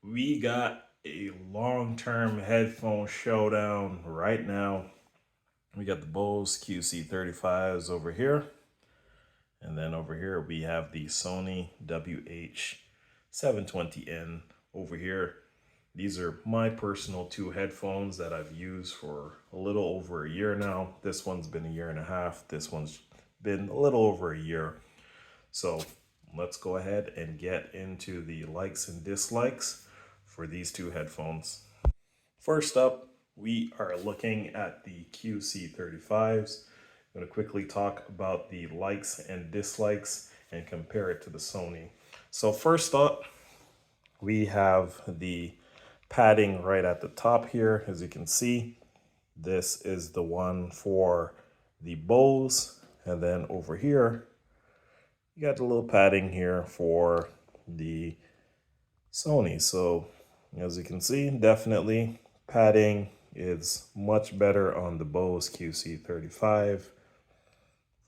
We got a long-term headphone showdown right now. We got the Bose QC35s over here. And then over here we have the Sony WH-720N over here. These are my personal two headphones that I've used for a little over a year now. This one's been a year and a half. This one's been a little over a year. So let's go ahead and get into the likes and dislikes for these two headphones. First up, we are looking at the QC35s. I'm going to quickly talk about the likes and dislikes and compare it to the Sony. So first up, we have the padding right at the top here. As you can see, this is the one for the Bose, and then over here you got the little padding here for the Sony. So as you can see, definitely padding is much better on the Bose QC35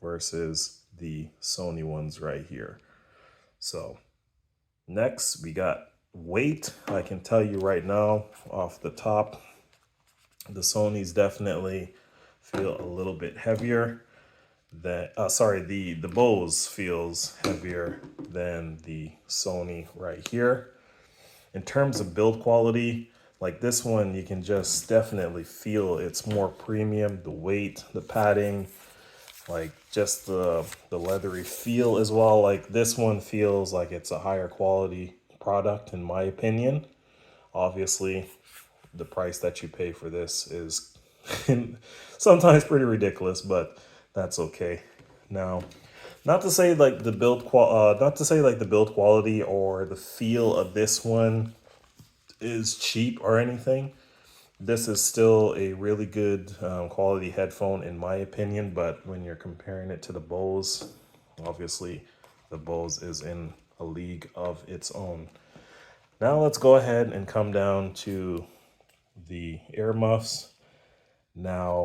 versus the Sony ones right here. So next we got weight. I can tell you right now off the top, the Sonys definitely feel a little bit heavier. The Bose feels heavier than the Sony right here. In terms of build quality, like this one, you can just definitely feel it's more premium. The weight, the padding, like just the leathery feel as well. Like this one feels like it's a higher quality product in my opinion. Obviously, the price that you pay for this is sometimes pretty ridiculous, but that's okay. Now, not to say like the build quality or the feel of this one is cheap or anything. This is still a really good quality headphone in my opinion, but when you're comparing it to the Bose, obviously the Bose is in a league of its own. Now let's go ahead and come down to the earmuffs. Now,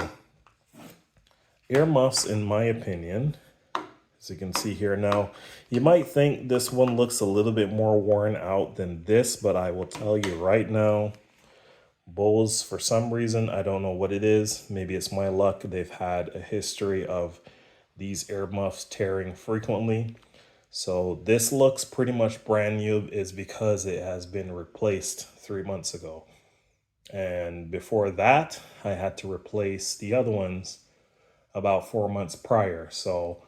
earmuffs, in my opinion, as you can see here now, you might think this one looks a little bit more worn out than this, but I will tell you right now, Bose, for some reason, I don't know what it is, maybe it's my luck, they've had a history of these earmuffs tearing frequently. So this looks pretty much brand new is because it has been replaced 3 months ago. And before that, I had to replace the other ones about 4 months prior. So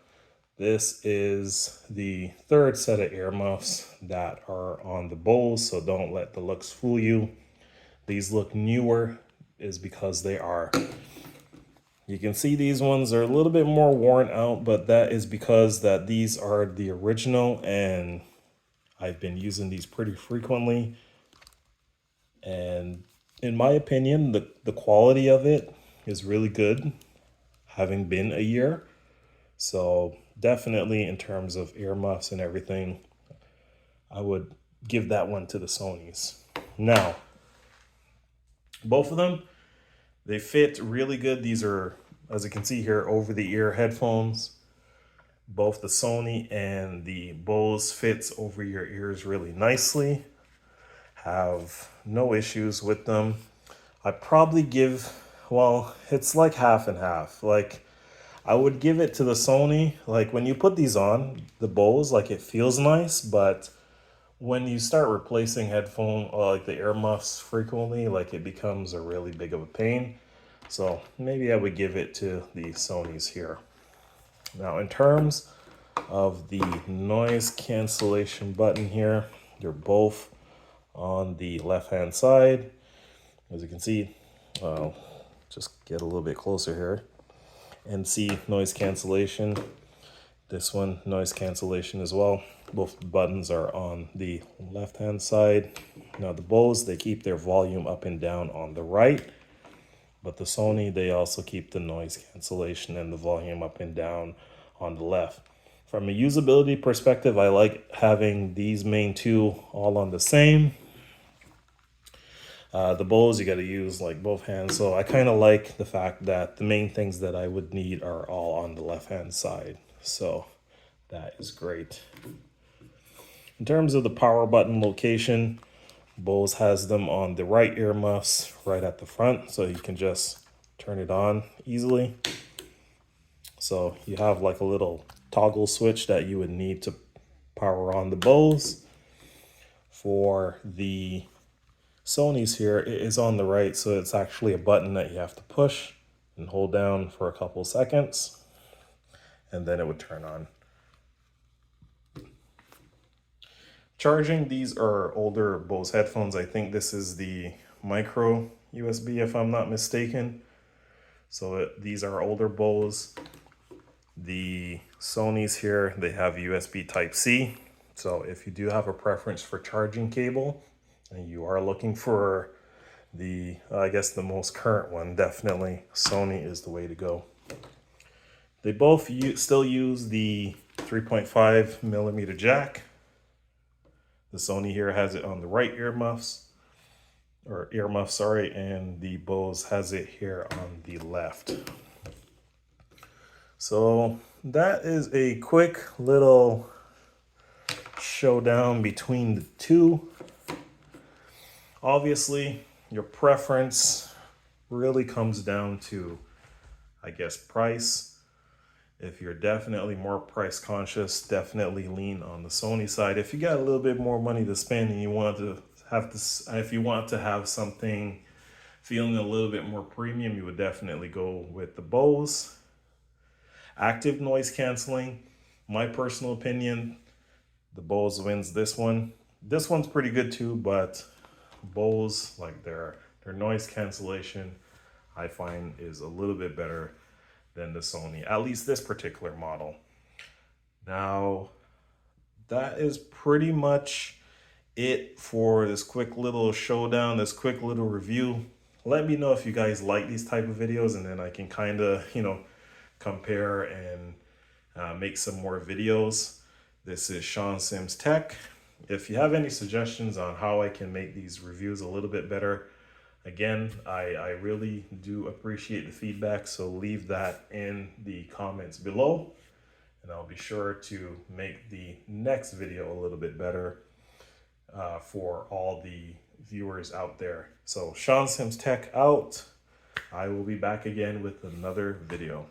this is the third set of earmuffs that are on the Bose, so don't let the looks fool you. These look newer is because they are. You can see these ones are a little bit more worn out, but that is because that these are the original and I've been using these pretty frequently. And in my opinion, the quality of it is really good, having been a year. So definitely in terms of earmuffs and everything, I would give that one to the Sonys. Now, both of them, they fit really good. These are, as you can see here, over-the-ear headphones. Both the Sony and the Bose fits over your ears really nicely. Have no issues with them. I probably give, well, it's like half and half. Like, I would give it to the Sony. Like, when you put these on, the Bose, like, it feels nice, but when you start replacing headphone or like the earmuffs frequently, like it becomes a really big of a pain. So maybe I would give it to the Sonys here. Now, in terms of the noise cancellation button here, they're both on the left hand side. As you can see, just get a little bit closer here and see noise cancellation. This one, noise cancellation as well. Both buttons are on the left hand side. Now the Bose, they keep their volume up and down on the right, but the Sony, they also keep the noise cancellation and the volume up and down on the left. From a usability perspective, I like having these main two all on the same. The Bose, you got to use like both hands. So I kind of like the fact that the main things that I would need are all on the left hand side. So that is great. In terms of the power button location, Bose has them on the right earmuffs right at the front, so you can just turn it on easily. So you have like a little toggle switch that you would need to power on the Bose. For the Sony's here, it is on the right, so it's actually a button that you have to push and hold down for a couple seconds, and then it would turn on. Charging, these are older Bose headphones. I think this is the micro USB if I'm not mistaken. So these are older Bose. The Sony's here, they have USB Type-C. So if you do have a preference for charging cable and you are looking for the, I guess the most current one, definitely Sony is the way to go. They both still use the 3.5 millimeter jack. The Sony here has it on the right earmuffs, and the Bose has it here on the left. So that is a quick little showdown between the two. Obviously, your preference really comes down to, I guess, price. If you're definitely more price conscious, definitely lean on the Sony side. If you got a little bit more money to spend and you want to have this, if you want to have something feeling a little bit more premium, you would definitely go with the Bose. Active noise canceling, my personal opinion, the Bose wins this one. This one's pretty good too, but Bose, like their noise cancellation, I find is a little bit better than the Sony, at least this particular model. Now, that is pretty much it for this quick little showdown, this quick little review. Let me know if you guys like these type of videos, and then I can kind of, compare and make some more videos. This is Sean Sims Tech. If you have any suggestions on how I can make these reviews a little bit better, again, I really do appreciate the feedback, so leave that in the comments below, and I'll be sure to make the next video a little bit better for all the viewers out there. So Sean Sims Tech out. I will be back again with another video.